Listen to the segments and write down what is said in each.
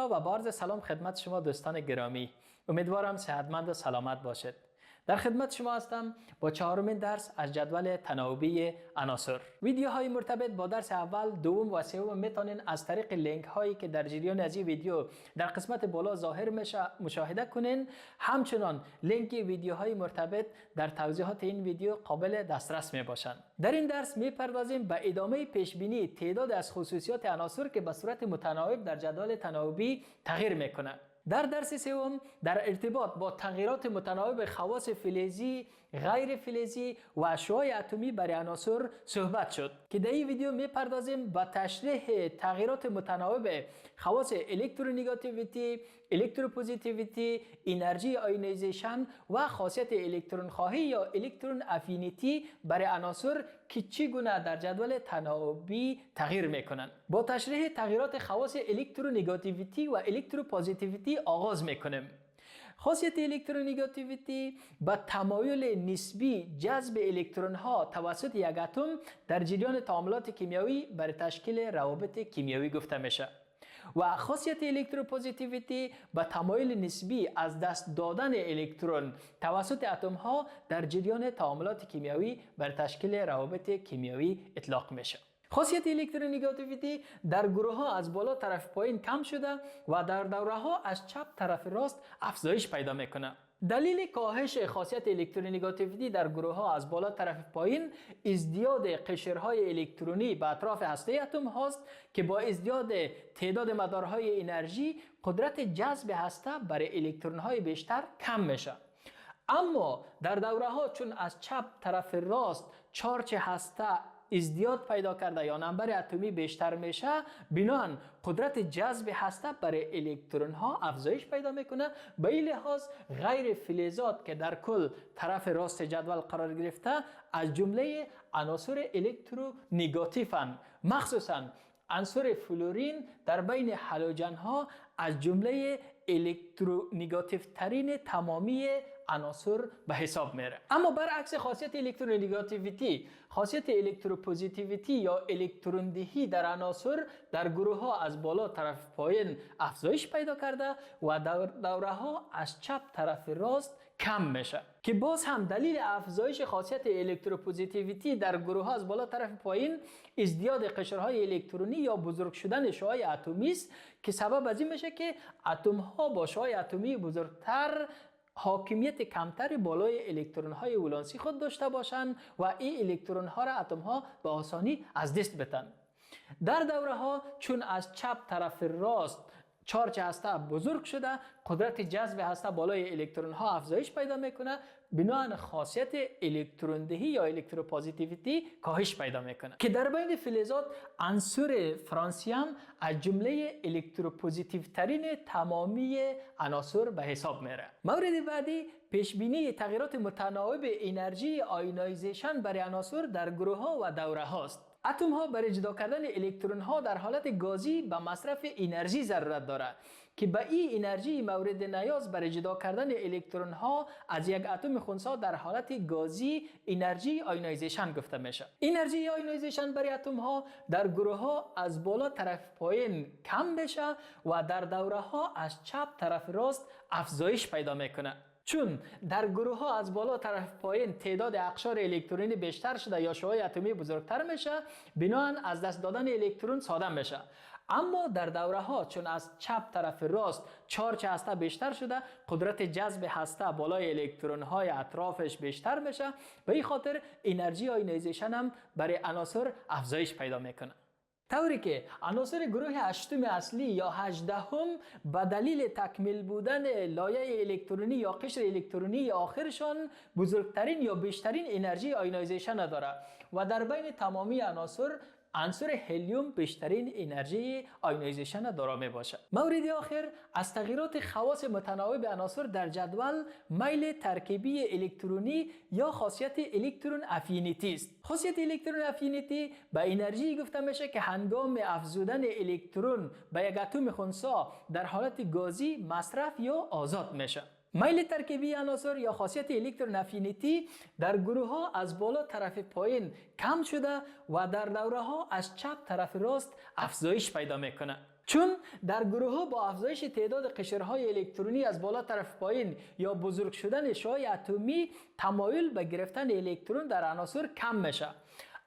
خدا و با عرض سلام خدمت شما دوستان گرامی. امیدوارم صحتمند و سلامت باشید. در خدمت شما هستم با چهارمین درس از جدول تناوبی عناصر. ویدیوهای مرتبط با درس اول، دوم و سوم میتونین از طریق لینک هایی که در جریان از این ویدیو در قسمت بالا ظاهر میشه مشاهده کنین. همچنان لینک ویدیوهای مرتبط در توضیحات این ویدیو قابل دسترس می باشند. در این درس میپردازیم به ادامه پیش بینی تعداد از خصوصیات عناصر که به صورت متناوب در جدول تناوبی تغییر میکنه. در درس سوم در ارتباط با تغییرات متناوب خواص فلزی، غیر فلزی و اشیاء اتمی برای عناصر صحبت شد که در این ویدیو میپردازیم با تشریح تغییرات متناوب خواص الکترونگاتیویتی، الکتروپوزیتیویتی، انرژی آیونیزیشن و خاصیت الکترون خواهی یا الکترون افینیتی برای عناصر که چگونه در جدول تناوبی تغییر میکنند. با تشریح تغییرات خواص الکترونگاتیویتی و الکتروپوزیتیویتی آغاز میکنیم. خاصیت الکترونگاتیویتی با تمایل نسبی جذب الکترون ها توسط یک اتم در جریان تعاملات کیمیایی برای تشکیل روابط کیمیایی گفته میشه. و خاصیت الکتروپوزیتیویتی با تمایل نسبی از دست دادن الکترون توسط اتم ها در جریان تعاملات کیمیایی بر تشکیل روابط کیمیایی اطلاق میشه. خاصیت الکترونگاتیویتی در گروه ها از بالا طرف پایین کم شده و در دوره ها از چپ طرف راست افزایش پیدا میکنه. دلیل کاهش خاصیت الکترونگاتیویتی در گروه ها از بالا طرف پایین ازدیاد قشرهای الکترونی به اطراف هسته اتم هاست که با ازدیاد تعداد مدارهای انرژی قدرت جذب هسته برای الکترون های بیشتر کم میشه. اما در دوره ها چون از چپ طرف راست چارج هسته ازدیاد پیدا کرده یا نمبر اتمی بیشتر میشه، بنابراین قدرت جذب هسته برای الکترون ها افزایش پیدا میکنه. به این لحاظ غیر فلزات که در کل طرف راست جدول قرار گرفته از جمله عناصر الکترونگاتیوند، مخصوصا عنصر فلورین در بین هالوژن ها از جمله الکترونگاتیو ترین تمامی عناصر به حساب میره. اما برعکس خاصیت الکترونگاتیویتی، خاصیت الکتروپوزیتیویتی یا الکترون دهی در عناصر در گروه ها از بالا طرف پایین افزایش پیدا کرده و دوره ها از چپ طرف راست کم میشه که باز هم دلیل افزایش خاصیت الکتروپوزیتیویتی در گروه ها از بالا طرف پایین ازدیاد قشرهای الکترونی یا بزرگ شدن شعاع اتمی است که سبب از این میشه که اتم ها با شعاع اتمی بزرگتر حاکمیت کمتری بالای الکترون های ولانسی خود داشته باشند و این الکترون ها را اتم ها به آسانی از دست بدن. در دوره ها چون از چپ طرف راست چارج هسته بزرگ شده، قدرت جذب هسته بالای الکترون ها افزایش پیدا میکنه، بنابراین خاصیت الکترون دهی یا الکتروپوزیتیویتی کاهش پیدا میکنه که در بین فلزات عنصر فرانسیم از جمله الکتروپوزیتیو ترین تمامی عناصر به حساب میره. مورد بعدی پیش بینی تغییرات متناوب انرژی آیونیزیشن برای عناصر در گروه ها و دوره هاست. اتم ها برای جدا کردن الکترون ها در حالت گازی به مصرف انرژی ضرورت داره که به این انرژی مورد نیاز برای جدا کردن الکترون ها از یک اتم خنثی در حالت گازی انرژی آیونیزیشن گفته میشه. انرژی آیونیزیشن برای اتم ها در گروه ها از بالا طرف پایین کم میشه و در دوره ها از چپ طرف راست افزایش پیدا میکنه. چون در گروه ها از بالا طرف پایین تعداد اقشار الکترونی بیشتر شده یا شعاع اتمی بزرگتر میشه، بنابراین از دست دادن الکترون ساده میشه. اما در دوره ها چون از چپ طرف راست چارج هسته بیشتر شده، قدرت جذب هسته بالای الکترون های اطرافش بیشتر میشه. به این خاطر انرژی آیونیزیشن هم برای عناصر افزایش پیدا میکنه. طوری که عناصر گروه هشتم اصلی یا 18 به دلیل تکمیل بودن لایه الکترونی یا قشر الکترونی آخرشان بزرگترین یا بیشترین انرژی آیونیزیشن داره و در بین تمامی عنصر هلیوم بیشترین انرژی آیونیزیشن دارا می باشد. مورد آخر از تغییرات خواص متناوب عناصر در جدول میل ترکیبی الکترونی یا خاصیت الکترون افینیتی است. خاصیت الکترون افینیتی به انرژی گفته میشه که هنگام افزودن الکترون به یک اتم خنثی در حالت گازی مصرف یا آزاد میشه. میل ترکیبی عناصر یا خاصیت الکترون افینیتی در گروه ها از بالا طرف پایین کم شده و در دوره ها از چپ طرف راست افزایش پیدا میکنه. چون در گروه ها با افزایش تعداد قشرهای الکترونی از بالا طرف پایین یا بزرگ شدن شعاع اتمی، تمایل به گرفتن الکترون در عناصر کم میشه.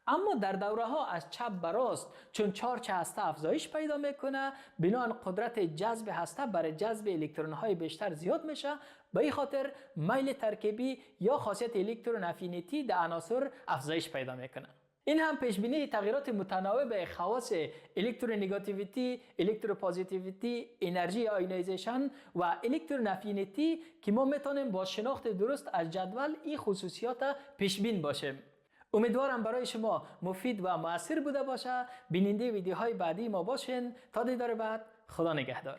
اما در دوره ها از چپ به راست، چون چارج هسته افزایش پیدا میکنه، بنابراین قدرت جذب هسته برای جذب الکترون های بیشتر زیاد میشه. به این خاطر میل ترکیبی یا خاصیت الکترون افینیتی در عناصر افزایش پیدا میکنه. این هم پیش بینی تغییرات متنوع به خواص الکترونگاتیویتی، الکتروپوزیتیویتی، انرژی آیونایزیشن و الکترون افینیتی که ما میتونیم با شناخت درست از جدول این خصوصیات پیش بین باشیم. امیدوارم برای شما مفید و مؤثر بوده باشه. بیننده ویدیوهای بعدی ما باشین. تا دیدار بعد، خدا نگهدار.